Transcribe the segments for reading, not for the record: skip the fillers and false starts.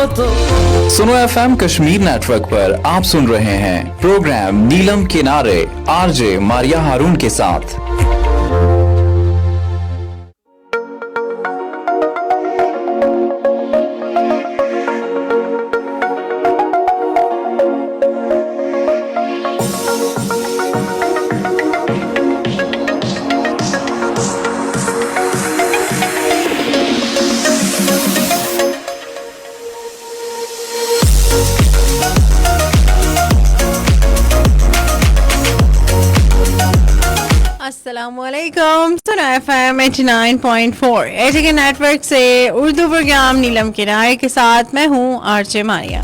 हो तो। सुनो एफएम कश्मीर नेटवर्क पर आप सुन रहे हैं प्रोग्राम नीलम किनारे आरजे मारिया हारून के साथ। अस्सलामुअलैकुम। सुनो एफएम 89.4 एचके नेटवर्क से उर्दू प्रोग्राम नीलम किनारे के साथ मैं हूँ आरजे मारिया।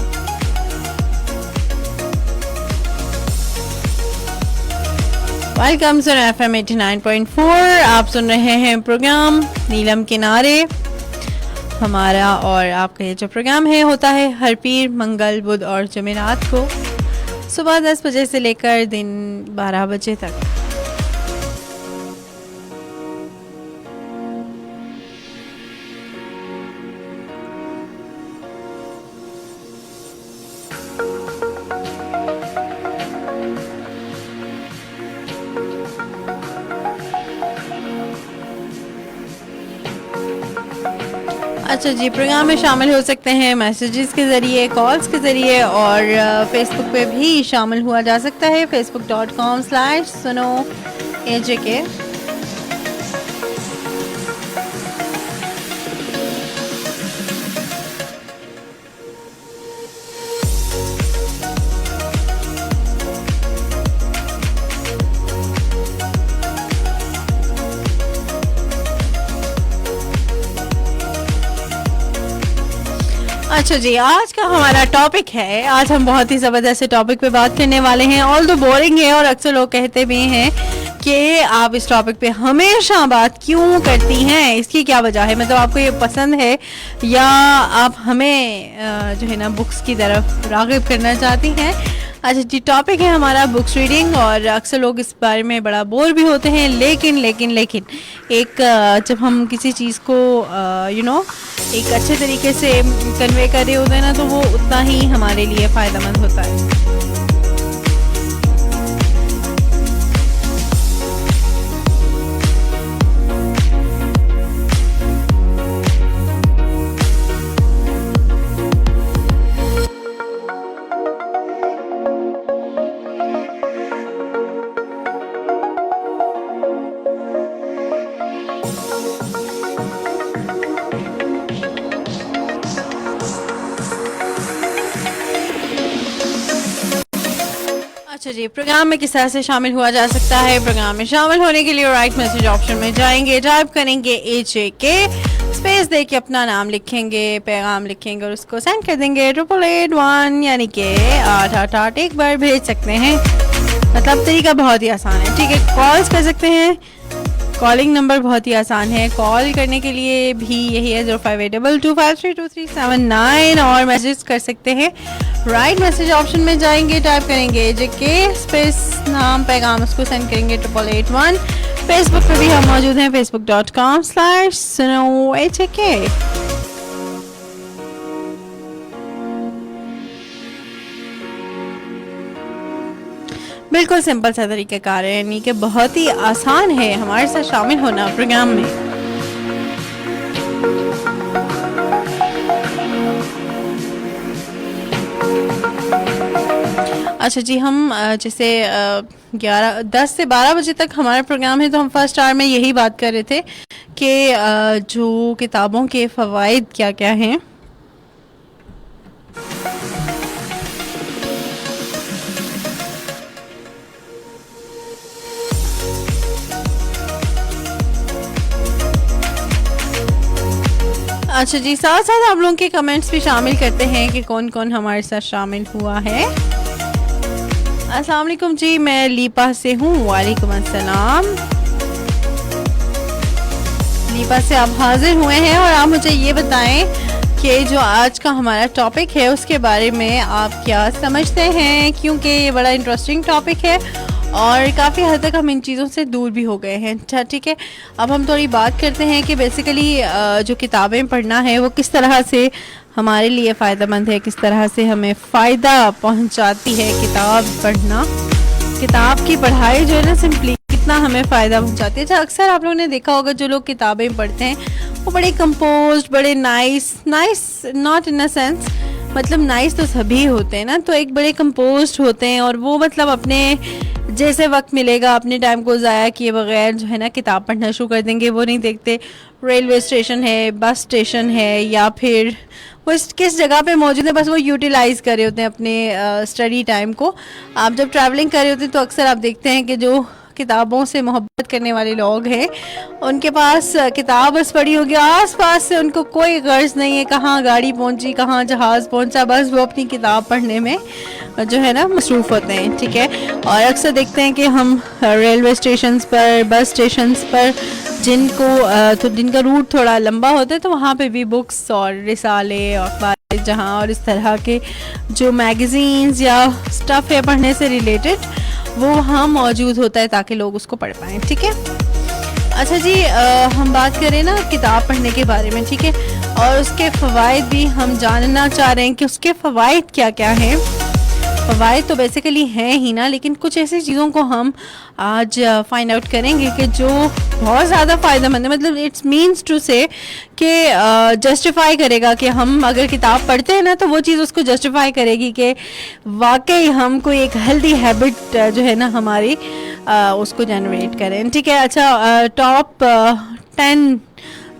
वेलकम। सुनो एफएम 89.4 आप सुन रहे हैं प्रोग्राम नीलम किनारे। हमारा और आपका ये जो प्रोग्राम है होता है हर पीर, मंगल, बुध और जुमेरात को सुबह 10 बजे से लेकर दिन 12 बजे तक। अच्छा जी, प्रोग्राम में शामिल हो सकते हैं मैसेजेस के ज़रिए, कॉल्स के ज़रिए और फेसबुक पे भी शामिल हुआ जा सकता है facebook.com/suno-ajk। अच्छा जी, आज का हमारा टॉपिक है, आज हम बहुत ही ज़बरदस्त टॉपिक पे बात करने वाले हैं। ऑल दो बोरिंग है और अक्सर लोग कहते भी हैं कि आप इस टॉपिक पे हमेशा बात क्यों करती हैं, इसकी क्या वजह है, मतलब आपको ये पसंद है या आप हमें जो है ना बुक्स की तरफ राग़िब करना चाहती हैं। अच्छा जी, टॉपिक है हमारा बुक्स रीडिंग और अक्सर लोग इस बारे में बड़ा बोर भी होते हैं, लेकिन एक जब हम किसी चीज़ को एक अच्छे तरीके से कन्वे कर रहे होते हैं ना, तो वो उतना ही हमारे लिए फ़ायदेमंद होता है। अच्छा जी, प्रोग्राम में किस तरह से शामिल हुआ जा सकता है। प्रोग्राम में शामिल होने के लिए राइट मैसेज ऑप्शन में जाएंगे, टाइप करेंगे AJK, स्पेस दे के अपना नाम लिखेंगे, पैगाम लिखेंगे और उसको सेंड कर देंगे 8881 यानी कि 888 एक बार भेज सकते हैं। मतलब तरीका बहुत ही आसान है, ठीक है। कॉल्स कर सकते हैं, कॉलिंग नंबर बहुत ही आसान है, कॉल करने के लिए भी यही है 0582532379 और मैसेज कर सकते हैं। राइट मैसेज ऑप्शन में जाएंगे, टाइप करेंगे AJK स्पेस नाम पैगाम, उसको सेंड करेंगे 8881। फेसबुक पे भी हम मौजूद हैं facebook.com/suno-ajk। बिल्कुल सिंपल सा तरीक़ाकार है, यानी कि बहुत ही आसान है हमारे साथ शामिल होना प्रोग्राम में। अच्छा जी, हम जैसे 10 से 12 बजे तक हमारा प्रोग्राम है, तो हम फर्स्ट आवर में यही बात कर रहे थे कि जो किताबों के फ़वाइद क्या क्या हैं। अच्छा जी, साथ साथ आप लोगों के कमेंट्स भी शामिल करते हैं कि कौन कौन हमारे साथ शामिल हुआ है। अस्सलाम वालेकुम जी, मैं लीपा से हूँ। वालेकुम अस्सलाम। लीपा से आप हाजिर हुए हैं और आप मुझे ये बताएं कि जो आज का हमारा टॉपिक है उसके बारे में आप क्या समझते हैं, क्योंकि ये बड़ा इंटरेस्टिंग टॉपिक है और काफ़ी हद तक हम इन चीज़ों से दूर भी हो गए हैं। अच्छा ठीक है, अब हम थोड़ी बात करते हैं कि बेसिकली जो किताबें पढ़ना है वो किस तरह से हमारे लिए फ़ायदेमंद है, किस तरह से हमें फ़ायदा पहुंचाती है किताब पढ़ना। किताब की पढ़ाई जो है ना सिंपली कितना हमें फ़ायदा पहुंचाती है। अच्छा, अक्सर आप लोगों ने देखा होगा जो लोग किताबें पढ़ते हैं वो बड़े कंपोज्ड, बड़े nice not in a sense, मतलब नाइस तो सभी होते हैं ना, तो एक बड़े कंपोज्ड होते हैं और वो मतलब अपने जैसे वक्त मिलेगा अपने टाइम को ज़ाया किए बगैर जो है ना किताब पढ़ना शुरू कर देंगे। वो नहीं देखते रेलवे स्टेशन है, बस स्टेशन है, या फिर वो किस जगह पे मौजूद है, बस वो यूटिलाइज़ कर रहे होते हैं अपने स्टडी टाइम को। आप जब ट्रैवलिंग कर रहे होते हैं तो अक्सर आप देखते हैं कि जो किताबों से मोहब्बत करने वाले लोग हैं उनके पास किताब बस पड़ी होगी, आस पास से उनको कोई गर्ज नहीं है कहाँ गाड़ी पहुंची, कहाँ जहाज़ पहुंचा, बस वो अपनी किताब पढ़ने में जो है ना मसरूफ़ होते हैं। ठीक है, और अक्सर देखते हैं कि हम रेलवे स्टेशंस पर, बस स्टेशंस पर तो जिनका रूट थोड़ा लंबा होता है तो वहाँ पे भी बुक्स और रिसाले और अखबार जहाँ और इस तरह के जो मैगज़ीन्स या स्टफ़ है पढ़ने से रिलेटेड वो वहाँ मौजूद होता है ताकि लोग उसको पढ़ पाएँ। ठीक है, अच्छा जी, हम बात करें ना किताब पढ़ने के बारे में, ठीक है, और उसके फ़वाइद भी हम जानना चाह रहे हैं कि उसके फ़वाइद क्या क्या हैं। फ़वाइद तो बेसिकली हैं ही ना, लेकिन कुछ ऐसी चीज़ों को हम आज फाइंड आउट करेंगे कि जो बहुत ज़्यादा फ़ायदेमंद है, मतलब इट्स मीन्स टू से कि जस्टिफाई करेगा कि हम अगर किताब पढ़ते हैं ना तो वो चीज़ उसको जस्टिफाई करेगी कि वाकई हम कोई एक हेल्दी हैबिट जो है ना हमारी उसको जनरेट करें। ठीक है, अच्छा, टॉप 10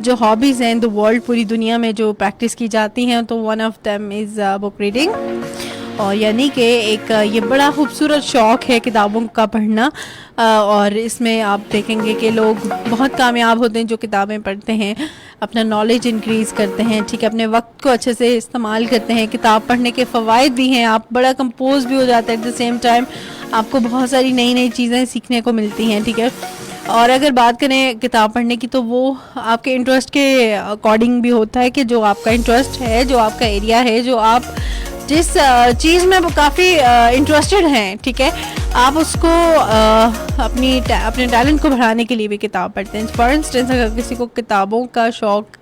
जो हॉबीज़ हैं इन द वर्ल्ड, पूरी दुनिया में जो प्रैक्टिस की जाती हैं, तो one of them is book reading, और यानी कि एक ये बड़ा खूबसूरत शौक़ है किताबों का पढ़ना। और इसमें आप देखेंगे कि लोग बहुत कामयाब होते हैं जो किताबें पढ़ते हैं, अपना नॉलेज इंक्रीज़ करते हैं। ठीक है, अपने वक्त को अच्छे से इस्तेमाल करते हैं। किताब पढ़ने के फ़वाइद भी हैं, आप बड़ा कंपोज भी हो जाते हैं, एट द सेम टाइम आपको बहुत सारी नई नई चीज़ें सीखने को मिलती हैं। ठीक है, और अगर बात करें किताब पढ़ने की तो वो आपके इंटरेस्ट के अकॉर्डिंग भी होता है कि जो आपका इंटरेस्ट है, जो आपका एरिया है, जो आप जिस चीज़ में वो काफ़ी इंटरेस्टेड हैं, ठीक है, आप उसको अपने टैलेंट को बढ़ाने के लिए भी किताब पढ़ते हैं। फॉर इंस्टेंस, अगर किसी को किताबों का शौक़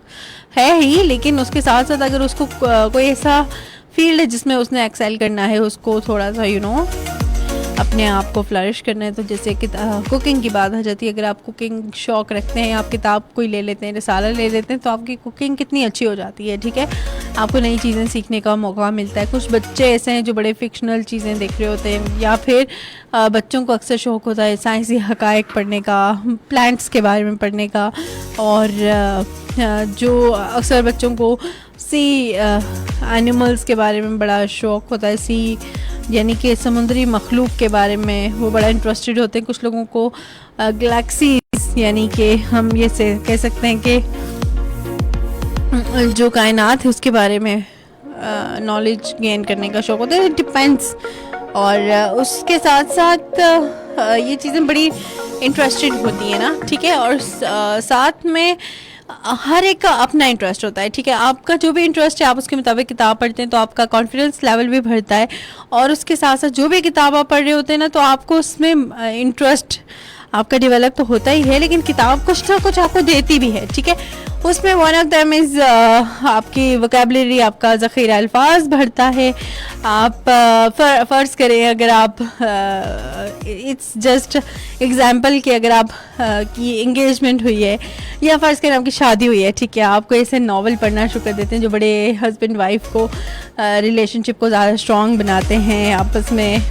है ही, लेकिन उसके साथ साथ अगर उसको कोई ऐसा फील्ड है जिसमें उसने एक्सेल करना है, उसको थोड़ा सा अपने आप को फ्लरिश करना है, तो जैसे कि कुकिंग की बात आ जाती है। अगर आप कुकिंग शौक़ रखते हैं, आप किताब कोई ले लेते हैं, रिसाला ले लेते हैं, तो आपकी कुकिंग कितनी अच्छी हो जाती है। ठीक है, आपको नई चीज़ें सीखने का मौका मिलता है। कुछ बच्चे ऐसे हैं जो बड़े फिक्शनल चीज़ें देख रहे होते हैं, या फिर बच्चों को अक्सर शौक़ होता है साइंसी हक़ाइक़ पढ़ने का, प्लांट्स के बारे में पढ़ने का, और जो अक्सर बच्चों को एनिमल्स के बारे में बड़ा शौक़ होता है, यानी कि समुद्री मखलूक के बारे में वो बड़ा इंटरेस्टेड होते हैं। कुछ लोगों को गैलेक्सीज, यानी कि हम ये से कह सकते हैं कि जो कायनात है उसके बारे में नॉलेज गेन करने का शौक़ होता है। इट डिपेंड्स, और उसके साथ साथ ये चीज़ें बड़ी इंटरेस्टेड होती हैं ना। ठीक है, और साथ में हर एक का अपना इंटरेस्ट होता है। ठीक है, आपका जो भी इंटरेस्ट है आप उसके मुताबिक किताब पढ़ते हैं तो आपका कॉन्फिडेंस लेवल भी बढ़ता है, और उसके साथ साथ जो भी किताब आप पढ़ रहे होते हैं ना तो आपको उसमें इंटरेस्ट आपका डेवलप तो होता ही है, लेकिन किताब कुछ ना कुछ आपको देती भी है। ठीक है, उसमें वन ऑफ देम इज़ आपकी वोकेबलरी, आपका ज़ख़ीरा अल्फाज बढ़ता है। आप फ़र्ज़ करें अगर आप इट्स जस्ट एग्जांपल कि अगर आप की इंगेजमेंट हुई है, या फ़र्ज़ करें आपकी शादी हुई है, ठीक है, आपको ऐसे नावल पढ़ना शुरू कर देते हैं जो बड़े हस्बैंड वाइफ को रिलेशनशिप को ज़्यादा स्ट्रॉन्ग बनाते हैं, आपस में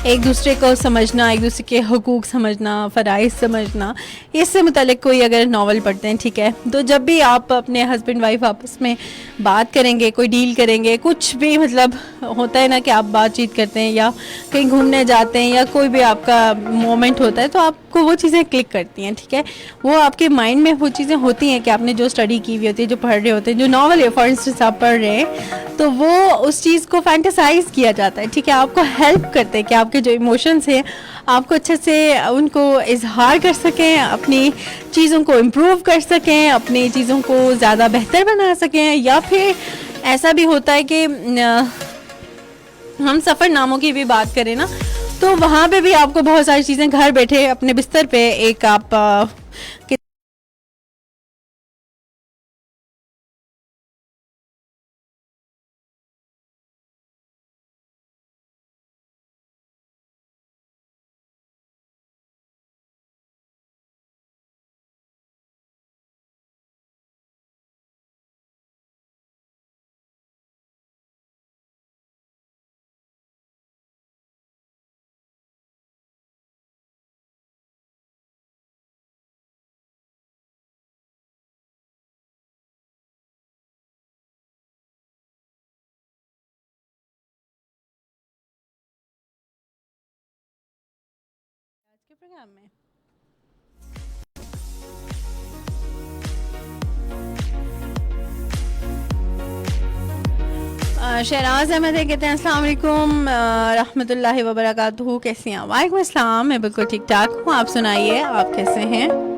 एक दूसरे को समझना, एक दूसरे के हुकूक समझना, फ़राइज़ समझना, इससे मुतालिक कोई अगर नावल पढ़ते हैं, ठीक है, तो जब भी आप अपने हस्बैंड वाइफ आपस में बात करेंगे, कोई डील करेंगे, कुछ भी मतलब होता है ना कि आप बातचीत करते हैं या कहीं घूमने जाते हैं या कोई भी आपका मोमेंट होता है तो आपको वो चीज़ें क्लिक करती हैं। ठीक है, वो आपके माइंड में वो चीज़ें होती हैं कि आपने जो स्टडी की हुई होती है, जो पढ़ रहे होते हैं, जो नावल है फॉर इंस्टेंस आप पढ़ रहे हैं, तो वो उस चीज़ को फैंटेसाइज किया जाता है। ठीक है, आपको हेल्प करते हैं कि आपके जो इमोशंस हैं आपको अच्छे से उनको इजहार कर सकें, अपनी चीज़ों को इम्प्रूव कर सकें, अपनी चीज़ों को ज़्यादा बेहतर बना सकें। या फिर ऐसा भी होता है कि हम सफ़रनामों की भी बात करें ना तो वहाँ पे भी आपको बहुत सारी चीज़ें घर बैठे अपने बिस्तर पे एक आप प्रोग्राम में। शहनाज अहमद है, कहते हैं अस्सलाम वालेकुम रहमतुल्लाहि व बरकातुहू। कैसी हैं? वालेकुम अस्सलाम, मैं बिल्कुल ठीक ठाक हूँ। आप सुनाइए, आप कैसे हैं?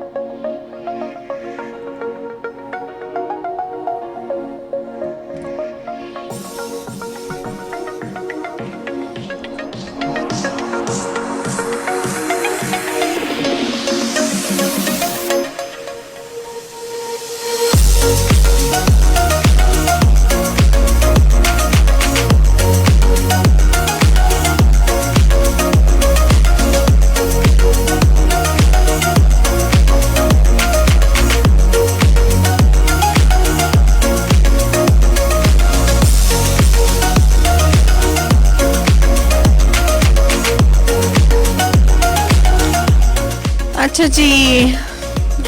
अच्छा जी,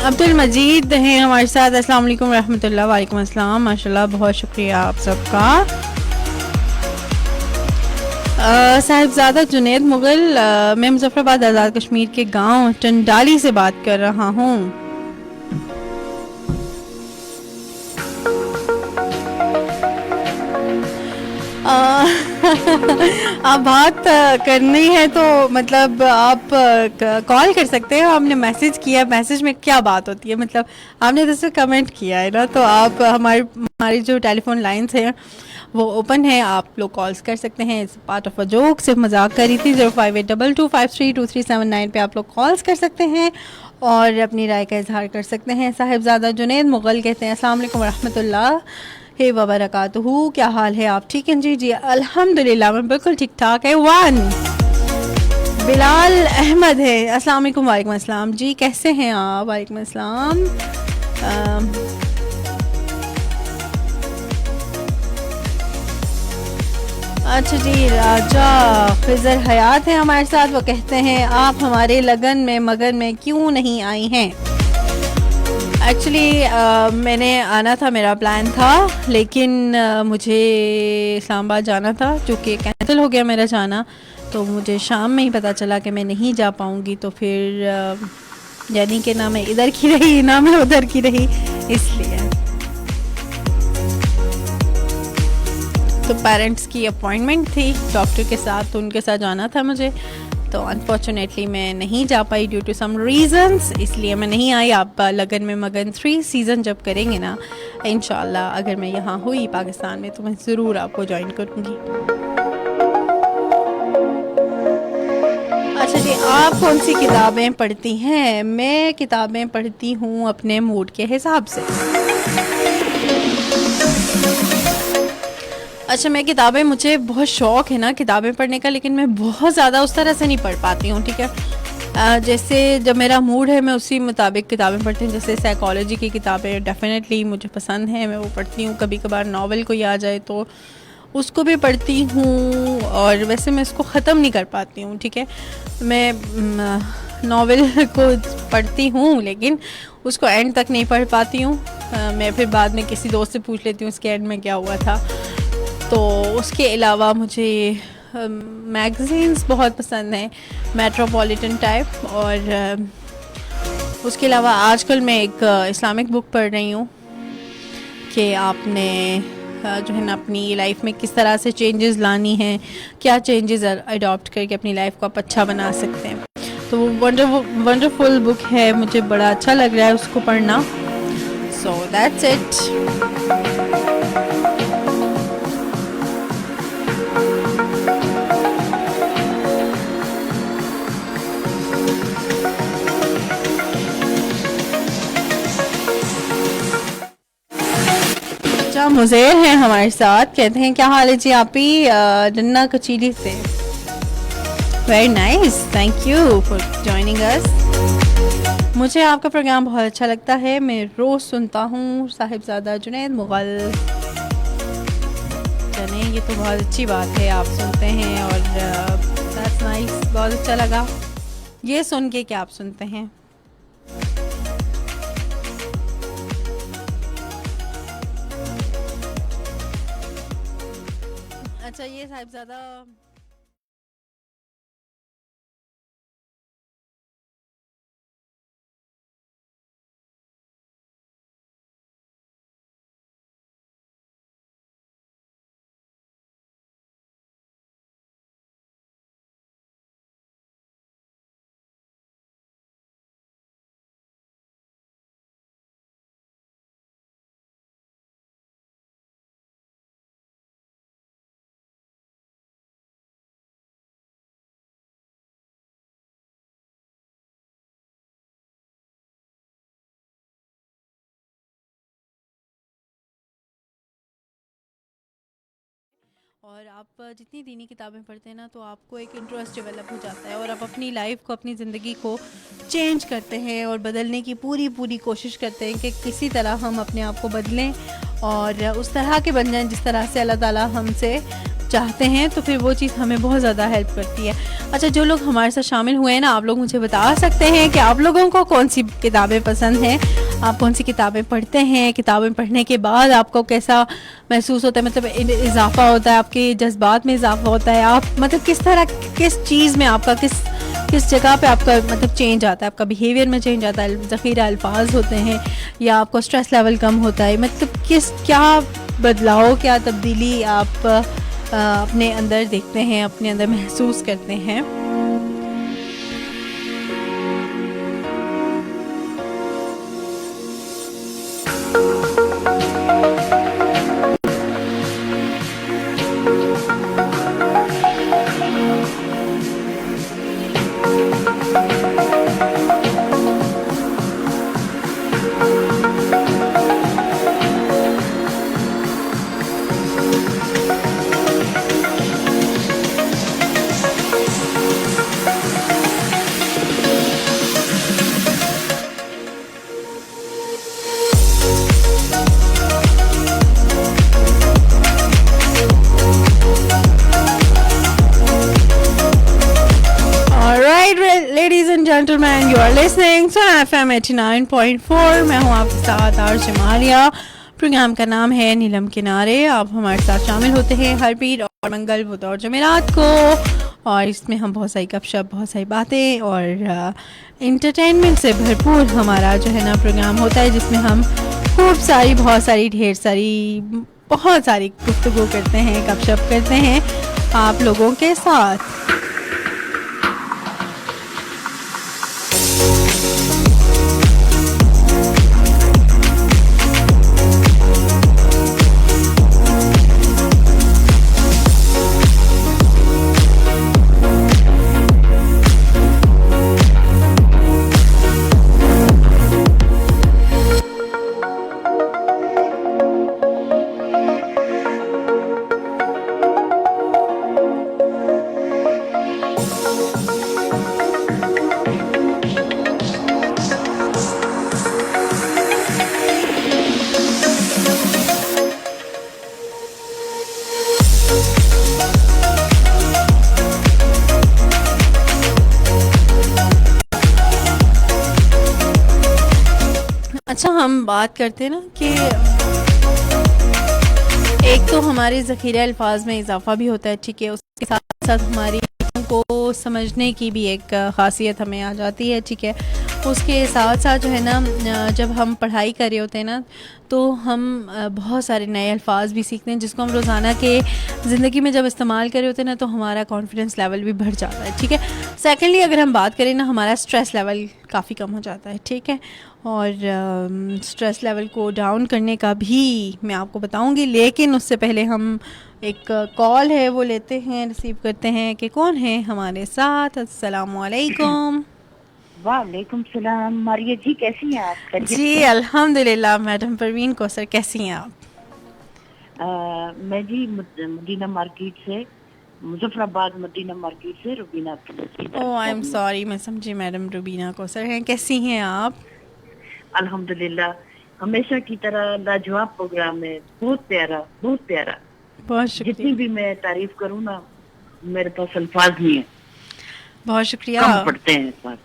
अब्दुल मजीद हैं हमारे साथ। अस्सलाम वालेकुम रहमतुल्लाह। वालेकुम अस्सलाम, माशाल्लाह, बहुत शुक्रिया आप सबका। साहिबजादा जुनैद मुगल, मैं मुजफ्फराबाद आज़ाद कश्मीर के गांव टंडाली से बात कर रहा हूँ। आप बात करनी है तो मतलब आप कॉल कर सकते हैं। आपने मैसेज किया, मैसेज में क्या बात होती है, मतलब आपने जैसे कमेंट किया है ना, तो आप हमारी जो टेलीफोन लाइंस हैं वो ओपन है, आप लोग कॉल्स कर सकते हैं। It's part of a joke, सिर्फ मजाक करी थी। 0582253237 पे आप लोग कॉल्स कर सकते हैं और अपनी राय का इजहार कर सकते हैं। साहिबजादा जुनैद मुगल कहते हैं अस्सलाम वालेकुम रहमतुल्लाह हे वबरकातुहू, क्या हाल है? आप ठीक हैं? जी जी अल्हम्दुलिल्लाह, मैं बिल्कुल ठीक ठाक है। वन बिलाल अहमद है, अस्सलाम वालेकुम। वालेकुम अस्सलाम जी, कैसे हैं आप? वालेकुम अस्सलाम। अच्छा जी, राजा फिजर हयात है हमारे साथ। वो कहते हैं आप हमारे लगन में मगन में क्यों नहीं आई हैं? एक्चुअली मैंने आना था, मेरा प्लान था, लेकिन मुझे इस्लामाबाद जाना था, जो कि कैंसिल हो गया मेरा जाना। तो मुझे शाम में ही पता चला कि मैं नहीं जा पाऊँगी। तो फिर यानी कि ना मैं इधर की रही ना मैं उधर की रही, इसलिए। तो पेरेंट्स की अपॉइंटमेंट थी डॉक्टर के साथ, तो उनके साथ जाना था मुझे। तो अनफॉर्चुनेटली मैं नहीं जा पाई ड्यू टू सम रीजंस, इसलिए मैं नहीं आई। आप लगन में मगन 3 सीज़न जब करेंगे ना, इंशाल्लाह अगर मैं यहाँ हुई पाकिस्तान में तो मैं ज़रूर आपको ज्वाइन करूँगी। अच्छा जी, आप कौन सी किताबें पढ़ती हैं? मैं किताबें पढ़ती हूँ अपने मूड के हिसाब से। अच्छा, मैं किताबें, मुझे बहुत शौक़ है ना किताबें पढ़ने का, लेकिन मैं बहुत ज़्यादा उस तरह से नहीं पढ़ पाती हूँ, ठीक है। जैसे जब मेरा मूड है मैं उसी मुताबिक किताबें पढ़ती हूँ। जैसे साइकोलॉजी की किताबें डेफिनेटली मुझे पसंद हैं, मैं वो पढ़ती हूँ। कभी कभार नावल कोई आ जाए तो उसको भी पढ़ती हूँ, और वैसे मैं इसको ख़त्म नहीं कर पाती हूँ, ठीक है। मैं नावल को पढ़ती हूँ लेकिन उसको एंड तक नहीं पढ़ पाती हूँ। मैं फिर बाद में किसी दोस्त से पूछ लेती हूँ उसके एंड में क्या हुआ था। तो उसके अलावा मुझे मैगज़ीन्स बहुत पसंद हैं, मेट्रोपॉलिटन टाइप। और उसके अलावा आजकल मैं एक इस्लामिक बुक पढ़ रही हूँ कि आपने जो है ना अपनी लाइफ में किस तरह से चेंजेस लानी हैं, क्या चेंजेस अडॉप्ट करके अपनी लाइफ को आप अच्छा बना सकते हैं। तो वो वंडरफुल बुक है, मुझे बड़ा अच्छा लग रहा है उसको पढ़ना। So that's it. मुज़ेर हैं हमारे साथ, कहते हैं क्या हाल है जी आप ही, डन्ना कचीली से। Very nice, thank you for joining us. मुझे आपका प्रोग्राम बहुत अच्छा लगता है, मैं रोज़ सुनता हूँ। साहिबजादा जुनैद मुगल, चलें, ये तो बहुत अच्छी बात है, आप सुनते हैं और दैट्स नाइस, बहुत अच्छा लगा ये सुन के कि आप सुनते हैं। अच्छा, ये साहिबजादा और आप जितनी दीनी किताबें पढ़ते हैं ना तो आपको एक इंटरेस्ट डेवलप हो जाता है और आप अपनी लाइफ को, अपनी ज़िंदगी को चेंज करते हैं और बदलने की पूरी पूरी कोशिश करते हैं कि किसी तरह हम अपने आप को बदलें और उस तरह के बन जाएं जिस तरह से अल्लाह ताला हमसे चाहते हैं। तो फिर वो चीज़ हमें बहुत ज़्यादा हेल्प करती है। अच्छा, जो लोग हमारे साथ शामिल हुए हैं ना, आप लोग मुझे बता सकते हैं कि आप लोगों को कौन सी किताबें पसंद हैं, आप कौन सी किताबें पढ़ते हैं, किताबें पढ़ने के बाद आपको कैसा महसूस होता है, मतलब इजाफा होता है, आपके जज्बात में इजाफा होता है, आप मतलब किस तरह, किस चीज़ में आपका किस जगह पे आपका मतलब चेंज आता है, आपका बिहेवियर में चेंज आता है, ज़ख़ीरा अल्फाज होते हैं या आपको स्ट्रेस लेवल कम होता है, मतलब क्या बदलाव, क्या तब्दीली आप अपने अंदर देखते हैं, अपने अंदर महसूस करते हैं। Ladies and gentlemen, you are listening to FM 89.4। मैं हूँ आपके साथ आरजे मारिया। प्रोग्राम का नाम है नीलम किनारे। आप हमारे साथ शामिल होते हैं हर पीर और मंगल, बुध और जुमेरात को, और इसमें हम बहुत सारी गपशप, बहुत सारी बातें और इंटरटेनमेंट से भरपूर हमारा जो है ना प्रोग्राम होता है, जिसमें हम खूब सारी, बहुत सारी, ढेर सारी, बहुत सारी गुफ्तगू करते हैं, गपशप करते हैं आप लोगों के साथ। अच्छा, हम बात करते हैं ना कि एक तो हमारे ज़ख़ीरे अल्फाज में इजाफा भी होता है, ठीक है, उसके साथ साथ हमारी को समझने की भी एक ख़ासियत हमें आ जाती है, ठीक है। उसके साथ साथ जो है ना, जब हम पढ़ाई कर रहे होते हैं ना, तो हम बहुत सारे नए अल्फाज भी सीखते हैं, जिसको हम रोज़ाना के ज़िंदगी में जब इस्तेमाल कर रहे होते हैं ना, तो हमारा कॉन्फिडेंस लेवल भी बढ़ जाता है, ठीक है। सेकेंडली, अगर हम बात करें ना, हमारा स्ट्रेस लेवल काफ़ी कम हो जाता है, ठीक है। और स्ट्रेस लेवल को डाउन करने का भी मैं आपको बताऊंगी, लेकिन उससे पहले हम एक कॉल है वो लेते हैं, रिसीव करते हैं कि कौन है हमारे साथ। अस्सलाम वालेकुम। वालेकुम सलाम। मारिया जी, कैसी हैं आप? जी अल्हम्दुलिल्लाह। मैडम परवीन कौसर, कैसी हैं आप? मैं जी मदीना मार्केट से, मुजफ्फराबाद मदीना मार्केट से रुबीना। ओह, आई एम सॉरी, मैं समझी मैडम रुबीना कौसर हैं। कैसी हैं आप? अल्हम्दुलिल्लाह, हमेशा की तरह लाजवाब प्रोग्राम है, बहुत प्यारा, बहुत प्यारा। बहुत शुक्रिया। जितनी भी मैं तारीफ करूँ ना, मेरे पास अल्फाज नहीं है। बहुत शुक्रिया। कम पढ़ते हैं इस बार।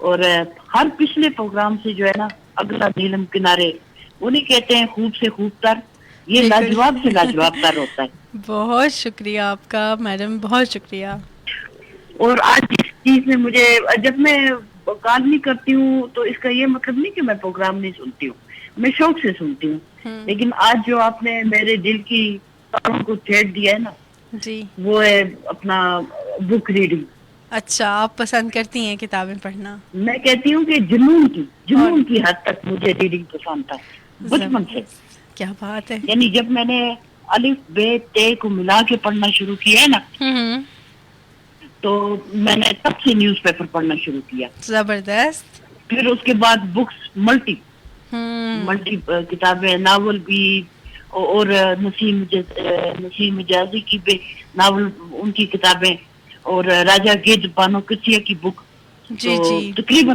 और हर पिछले प्रोग्राम से जो है ना, अगला नीलम किनारे, उन्हें कहते हैं खूब से खूब तर, ये लाजवाब से लाजवाब तर होता है। बहुत शुक्रिया आपका मैडम, बहुत शुक्रिया। और आज इस चीज ने मुझे, जब मैं कॉल नहीं करती हूँ तो इसका ये मतलब नहीं कि मैं प्रोग्राम नहीं सुनती हूँ, मैं शौक से सुनती हूँ। लेकिन आज जो आपने मेरे दिल की तारों को छेड़ दिया है ना जी, वो है अपना बुक रीडिंग। अच्छा, आप पसंद करती हैं किताबें पढ़ना? मैं कहती हूँ कि जुनून की हद तक मुझे रीडिंग पसंद था बचपन से। क्या बात है। यानी जब मैंने अलिफ बे ते को मिला के पढ़ना शुरू किया है ना, तो मैंने तब से न्यूज़पेपर पढ़ना शुरू किया। जबरदस्त। फिर उसके बाद बुक्स मल्टी किताबें, नावल भी और नसीम मिजाजी की भी नावल, उनकी किताबें, और राजा गिद्ध बानो कचिया की बुक। जी तो जी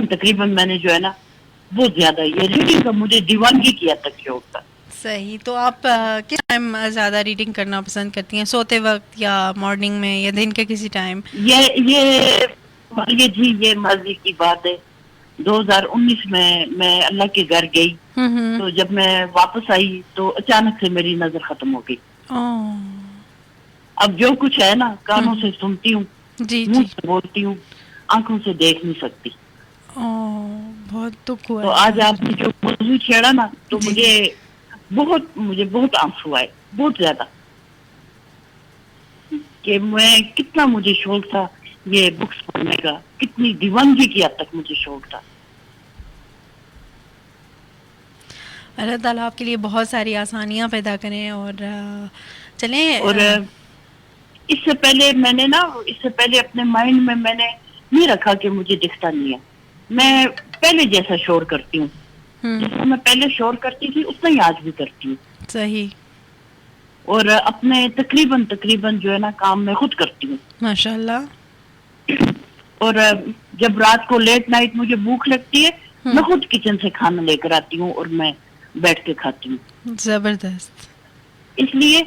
तकरीबन मैंने जो है ना बहुत ज्यादा ये रीडिंग का मुझे दीवानगी किया तक शौक था। सही। तो आप किस टाइम ज़्यादा रीडिंग करना पसंद करती हैं, सोते वक्त या मॉर्निंग में या दिन के किसी टाइम? ये माजी की बात है। 2019 में मैं अल्लाह के घर गई, तो जब मैं वापस आई तो अचानक से मेरी नजर खत्म हो गई। अब जो कुछ है ना, कानों से सुनती हूँ, जी मुंह जी। से बोलती हूँ, आंखों से देख नहीं सकती। बहुत दुख हुआ तो है। आज आपने जो मौजूद छेड़ा ना, तो जी, मुझे बहुत आंसू आए, बहुत ज्यादा, कि मैं कितना मुझे शौक था ये बुक्स पढ़ने का, कितनी दीवानगी की हद तक मुझे शौक था। अल्लाह ताला आपके लिए बहुत सारी आसानियाँ पैदा करें। और चलें। और इससे पहले अपने माइंड में मैंने नहीं रखा कि मुझे दिखता नहीं है। मैं पहले जैसा शोर करती हूँ, जितना मैं पहले शोर करती थी उतना ही आज भी करती हूँ। सही। और अपने तकरीबन जो है ना काम मैं खुद करती हूँ माशाल्लाह। और जब रात को लेट नाइट मुझे भूख लगती है, मैं खुद किचन से खाना लेकर आती हूँ और मैं बैठ के खाती हूँ। जबरदस्त। इसलिए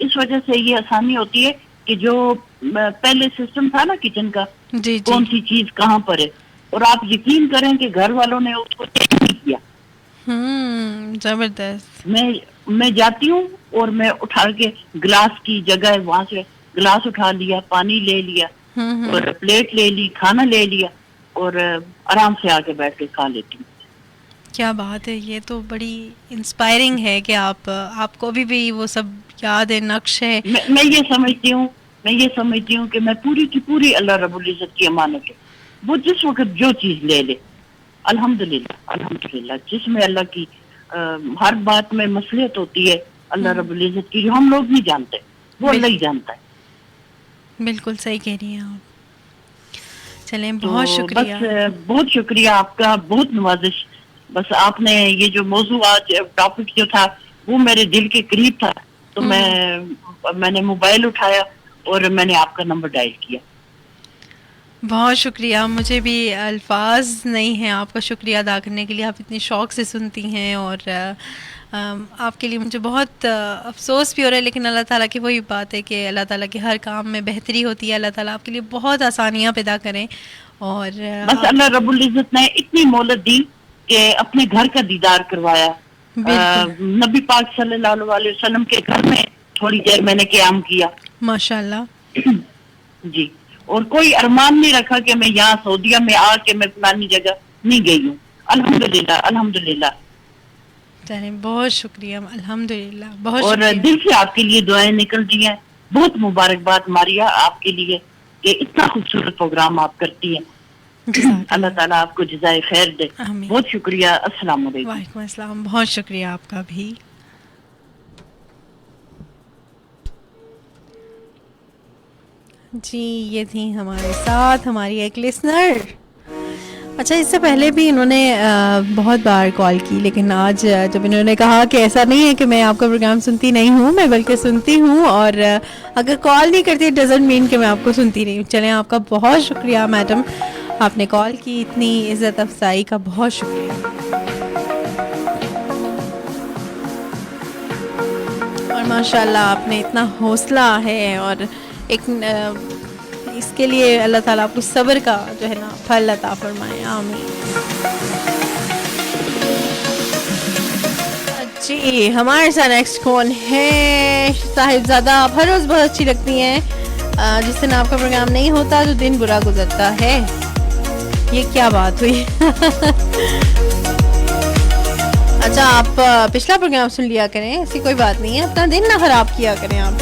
इस वजह से ये आसानी होती है कि जो पहले सिस्टम था ना किचन का, जी कौन जी। सी चीज कहाँ पर है, और आप यकीन करें कि घर वालों ने उसको चेक नहीं किया। जबरदस्त। मैं जाती हूँ और मैं उठा के गिलास की जगह वहां से गिलास उठा लिया, पानी ले लिया और प्लेट ले ली, खाना ले लिया और आराम से आके बैठ के खा लेती हूँ। क्या बात है, ये तो बड़ी इंस्पायरिंग है कि आपको अभी भी वो सब याद है, नक्श है। मैं ये समझती हूँ कि मैं पूरी की पूरी अल्लाह रब्बुल इज्जत की अमानत है। वो जिस वक्त जो चीज ले ले, अल्हम्दुलिल्लाह, जिसमें अल्लाह की हर बात में मसलियत होती है अल्लाह रब्बुल इज्जत की, जो हम लोग नहीं जानते, वो अल्लाह ही जानता है। बिल्कुल सही कह रही हैं आप। चलें, तो बहुत शुक्रिया। बस बहुत शुक्रिया आपका, बहुत नवाजिश। बस आपने ये जो मौजू आज टॉपिक जो था वो मेरे दिल के करीब था, तो मैंने मोबाइल उठाया और मैंने आपका नंबर डायल किया। बहुत शुक्रिया। मुझे भी अल्फाज नहीं हैं आपका शुक्रिया अदा करने के लिए। आप इतनी शौक़ से सुनती हैं और आपके लिए मुझे बहुत अफसोस भी हो रहा है, लेकिन अल्लाह ताला की वही बात है कि अल्लाह ताला के हर काम में बेहतरी होती है। अल्लाह ताला आपके लिए बहुत आसानियाँ पैदा करें। और बस अल्लाह रब्बुल इज्जत ने इतनी मोहलत दी कि अपने घर का दीदार करवाया। नबी पाक सल्लल्लाहु अलैहि वसल्लम के घर में थोड़ी देर मैंने क़याम किया, माशाल्लाह जी। और कोई अरमान नहीं रखा कि मैं यहाँ सऊदीया में आके मैं फलानी जगह नहीं गई हूँ। अल्हम्दुलिल्लाह। चलें, बहुत शुक्रिया। अल्हम्दुलिल्लाह, बहुत और शुक्रिया। दिल से आपके लिए दुआएं निकलती हैं। बहुत मुबारकबाद मारिया आपके लिए कि इतना खूबसूरत प्रोग्राम आप करती हैं। अल्लाह ताला आपको जज़ाए खैर दे। बहुत शुक्रिया। अस्सलाम वालेकुम। वालेकुम अस्सलाम। बहुत शुक्रिया आपका भी। जी, ये थी हमारे साथ हमारी एक लिसनर। अच्छा, इससे पहले भी इन्होंने बहुत बार कॉल की, लेकिन आज जब इन्होंने कहा कि ऐसा नहीं है कि मैं आपका प्रोग्राम सुनती नहीं हूँ, मैं बल्कि सुनती हूँ, और अगर कॉल नहीं करती डजंट मीन कि मैं आपको सुनती नहीं हूँ। चलें, आपका बहुत शुक्रिया मैडम, आपने कॉल की, इतनी इज़्ज़त अफजाई का बहुत शुक्रिया। और माशाल्लाह आपने इतना हौसला है, और एक इसके लिए अल्लाह ताला आपको सब्र का जो है ना फल अता फरमाए। आमीन। जी, हमारे साथ नेक्स्ट कौन है? साहिबजादा, आप हर रोज़ बहुत अच्छी लगती हैं। जिस दिन आपका प्रोग्राम नहीं होता तो दिन बुरा गुजरता है। ये क्या बात हुई? अच्छा, आप पिछला प्रोग्राम सुन लिया करें, ऐसी कोई बात नहीं है, अपना दिन ना खराब किया करें आप।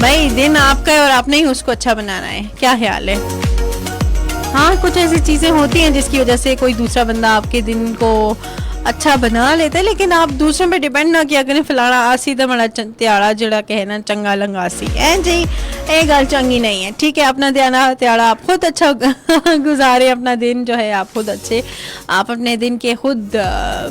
भाई, दिन आपका है और आपने ही उसको अच्छा बनाना है। क्या ख्याल है? हाँ, कुछ ऐसी चीज़ें होती हैं जिसकी वजह से कोई दूसरा बंदा आपके दिन को अच्छा बना लेते, लेकिन आप दूसरों पे डिपेंड ना किया करें। फलाना आसी तो बड़ा त्याड़ा जड़ा कहना चंगा लंगासी है जी, ये गल चंगी नहीं है। ठीक है, अपना त्याड़ा आप खुद अच्छा गुजारे अपना दिन जो है, आप खुद अच्छे, आप अपने दिन के खुद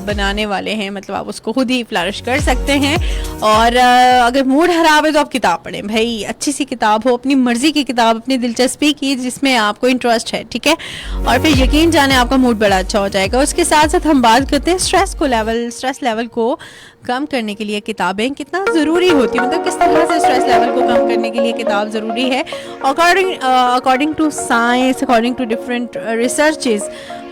बनाने वाले हैं, मतलब आप उसको खुद ही फ्लरिश कर सकते हैं। और अगर मूड खराब है तो आप किताब पढ़ें भाई, अच्छी सी किताब हो, अपनी मर्जी की किताब, अपनी दिलचस्पी की जिसमें आपको इंटरेस्ट है, ठीक है। और फिर यकीन जाने आपका मूड बड़ा अच्छा हो जाएगा। उसके साथ साथ हम बात करते हैं स्ट्रेस लेवल को कम करने के लिए किताबें कितना ज़रूरी होती है, मतलब किस तरह से स्ट्रेस लेवल को कम करने के लिए किताब ज़रूरी है। According to science, according to different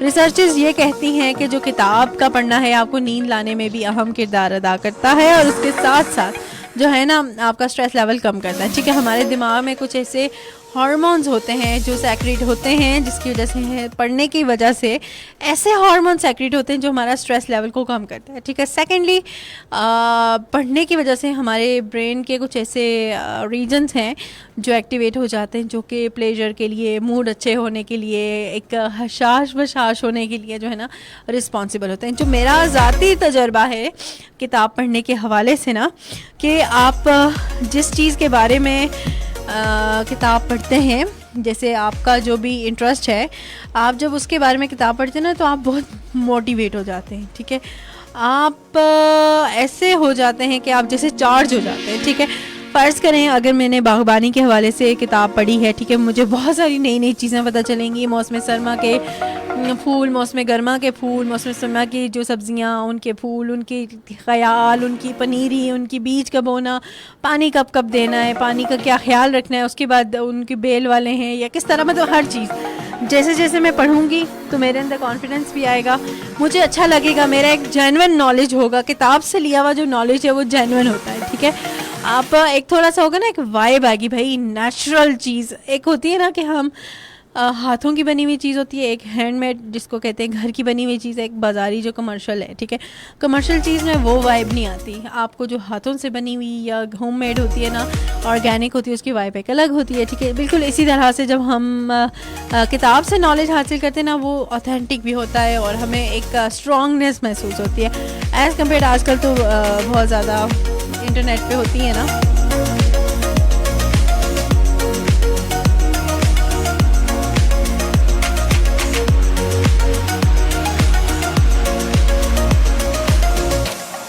researches ये कहती हैं कि जो किताब का पढ़ना है आपको नींद लाने में भी अहम किरदार अदा करता है, और उसके साथ साथ जो है ना आपका स्ट्रेस लेवल कम करता है, ठीक है। हमारे दिमाग में कुछ ऐसे हार्मोन्स होते हैं जो सेक्रेट होते हैं, जिसकी वजह से पढ़ने की वजह से ऐसे हार्मोन सेक्रेट होते हैं जो हमारा स्ट्रेस लेवल को कम करता है, ठीक है। सेकेंडली, पढ़ने की वजह से हमारे ब्रेन के कुछ ऐसे रीजन्स हैं जो एक्टिवेट हो जाते हैं, जो कि प्लेजर के लिए, मूड अच्छे होने के लिए, एक हशाश बशाश होने के लिए जो है ना रिस्पॉन्सिबल होते हैं। जो मेरा ज़ाती तजर्बा है किताब पढ़ने के हवाले से ना, कि आप जिस चीज़ के बारे में किताब पढ़ते हैं, जैसे आपका जो भी इंटरेस्ट है, आप जब उसके बारे में किताब पढ़ते हैं ना तो आप बहुत मोटिवेट हो जाते हैं, ठीक है। आप ऐसे हो जाते हैं कि आप जैसे चार्ज हो जाते हैं, ठीक है। फ़र्ज़ करें अगर मैंने बागबानी के हवाले से किताब पढ़ी है, ठीक है, मुझे बहुत सारी नई नई चीज़ें पता चलेंगी, मौसम सरमा के फूल, मौसम गर्मा के फूल, मौसम सरमा की जो सब्ज़ियाँ, उनके फूल, उनकी ख़याल, उनकी पनीरी, उनकी बीज कब बोना, पानी कब कब देना है, पानी का क्या ख्याल रखना है, उसके बाद उनके बेल वाले हैं या किस तरह, मतलब हर चीज़ जैसे जैसे मैं पढ़ूंगी तो मेरे अंदर कॉन्फिडेंस भी आएगा, मुझे अच्छा लगेगा, मेरा एक जेन्युइन नॉलेज होगा। किताब से लिया हुआ जो नॉलेज है वो जेन्युइन होता है, ठीक है। आप एक थोड़ा सा होगा ना, एक वाइब आएगी भाई, नेचुरल चीज़ एक होती है ना कि हम हाथों की बनी हुई चीज़ होती है, एक हैंडमेड जिसको कहते हैं घर की बनी हुई चीज़ है, एक बाज़ारी जो कमर्शियल है, ठीक है। कमर्शियल चीज़ में वो वाइब नहीं आती, आपको जो हाथों से बनी हुई या होममेड होती है ना, ऑर्गेनिक होती है, उसकी वाइब एक अलग होती है, ठीक है। बिल्कुल इसी तरह से जब हम किताब से नॉलेज हासिल करते हैं ना, वो ऑथेंटिक भी होता है और हमें एक स्ट्रॉन्गनेस महसूस होती है एज़ कम्पेयर। आजकल तो बहुत ज़्यादा इंटरनेट पे होती है ना।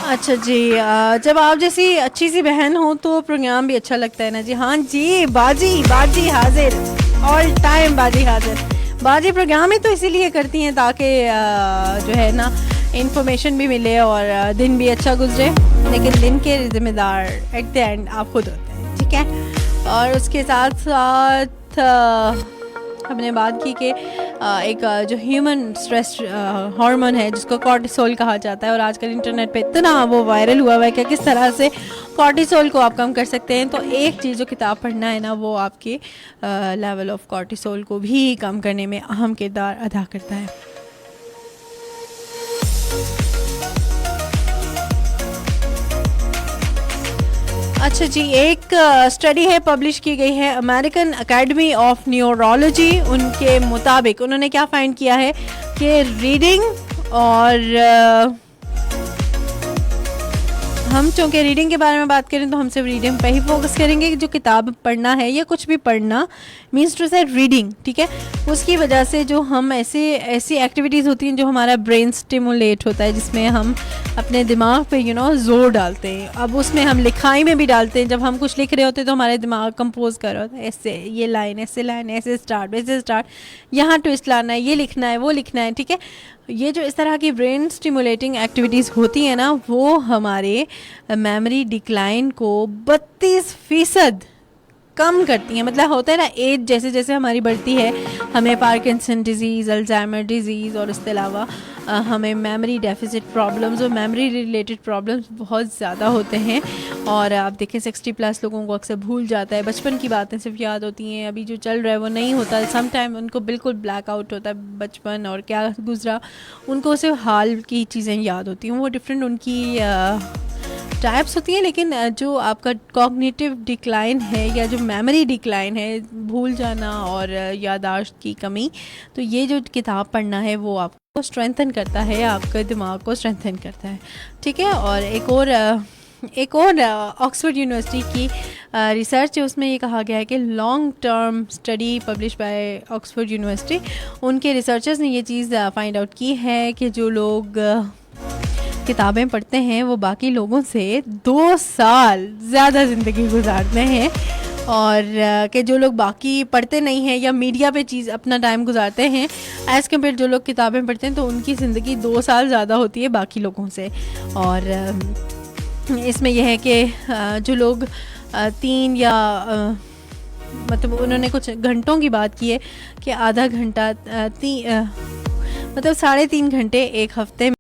अच्छा जी, जब आप जैसी अच्छी सी बहन हो तो प्रोग्राम भी अच्छा लगता है ना जी। हाँ जी, बाजी हाजिर, ऑल टाइम बाजी हाजिर। बाजी प्रोग्राम ही तो इसीलिए करती हैं ताकि जो है ना इंफॉर्मेशन भी मिले और दिन भी अच्छा गुजरे, लेकिन दिन के जिम्मेदार एट द एंड आप खुद होते हैं, ठीक है। और उसके साथ साथ हमने बात की कि एक जो ह्यूमन स्ट्रेस हार्मोन है जिसको कॉर्टिसोल कहा जाता है, और आजकल इंटरनेट पे इतना वो वायरल हुआ है कि किस तरह से कॉर्टिसोल को आप कम कर सकते हैं। तो एक चीज़ जो किताब पढ़ना है ना, वो आपके लेवल ऑफ कॉर्टिसोल को भी कम करने में अहम किरदार अदा करता है। अच्छा जी, एक स्टडी है पब्लिश की गई है अमेरिकन एकेडमी ऑफ न्यूरोलॉजी। उनके मुताबिक उन्होंने क्या फाइंड किया है कि रीडिंग, और हम चूँकि रीडिंग के बारे में बात करें तो हम सिर्फ रीडिंग पे ही फोकस करेंगे कि जो किताब पढ़ना है या कुछ भी पढ़ना मीन्स टू से रीडिंग, ठीक है। उसकी वजह से जो हम ऐसी एक्टिविटीज़ होती हैं जो हमारा ब्रेन स्टिमुलेट होता है, जिसमें हम अपने दिमाग पे जोर डालते हैं। अब उसमें हम लिखाई में भी डालते हैं, जब हम कुछ लिख रहे होते हैं तो हमारे दिमाग कंपोज कर रहा होता है, ऐसे ये लाइन, ऐसे लाइन, ऐसे स्टार्ट, वैसे स्टार्ट, यहाँ ट्विस्ट लाना है, ये लिखना है, वो लिखना है, ठीक है। ये जो इस तरह की ब्रेन स्टिमुलेटिंग एक्टिविटीज़ होती हैं ना, वो हमारे मेमोरी डिक्लाइन को 32% कम करती हैं। मतलब होता है ना, एज जैसे जैसे हमारी बढ़ती है, हमें पार्किंसन डिजीज़, अल्जाइमर डिजीज़ और इसके अलावा हमें मेमोरी डेफिसिट प्रॉब्लम्स और मेमोरी रिलेटेड प्रॉब्लम्स बहुत ज़्यादा होते हैं। और आप देखें 60+ लोगों को अक्सर भूल जाता है, बचपन की बातें सिर्फ याद होती हैं, अभी जो चल रहा है वो नहीं होता। सम टाइम उनको बिल्कुल ब्लैक आउट होता है बचपन और क्या गुजरा, उनको सिर्फ हाल की चीज़ें याद होती हैं। वो डिफरेंट उनकी टाइप्स होती हैं, लेकिन जो आपका कॉग्निटिव डिक्लाइन है या जो मेमोरी डिक्लाइन है, भूल जाना और याददाश्त की कमी, तो ये जो किताब पढ़ना है वो आप को स्ट्रेंथन करता है, आपके दिमाग को स्ट्रेंथन करता है, ठीक है। और एक और ऑक्सफोर्ड यूनिवर्सिटी की रिसर्च है, उसमें ये कहा गया है कि long term study publish by Oxford university, उनके रिसर्चर्स ने ये चीज़ फाइंड आउट की है कि जो लोग किताबें पढ़ते हैं वो बाकी लोगों से 2 साल ज़्यादा ज़िंदगी गुजारते हैं, और कि जो लोग बाकी पढ़ते नहीं हैं या मीडिया पे चीज़ अपना टाइम गुजारते हैं, एज़ कम्पेयर जो लोग किताबें पढ़ते हैं तो उनकी ज़िंदगी 2 साल ज़्यादा होती है बाकी लोगों से। और इसमें यह है कि जो लोग 3 या मतलब उन्होंने कुछ घंटों की बात की है कि आधा घंटा मतलब 3.5 घंटे एक हफ्ते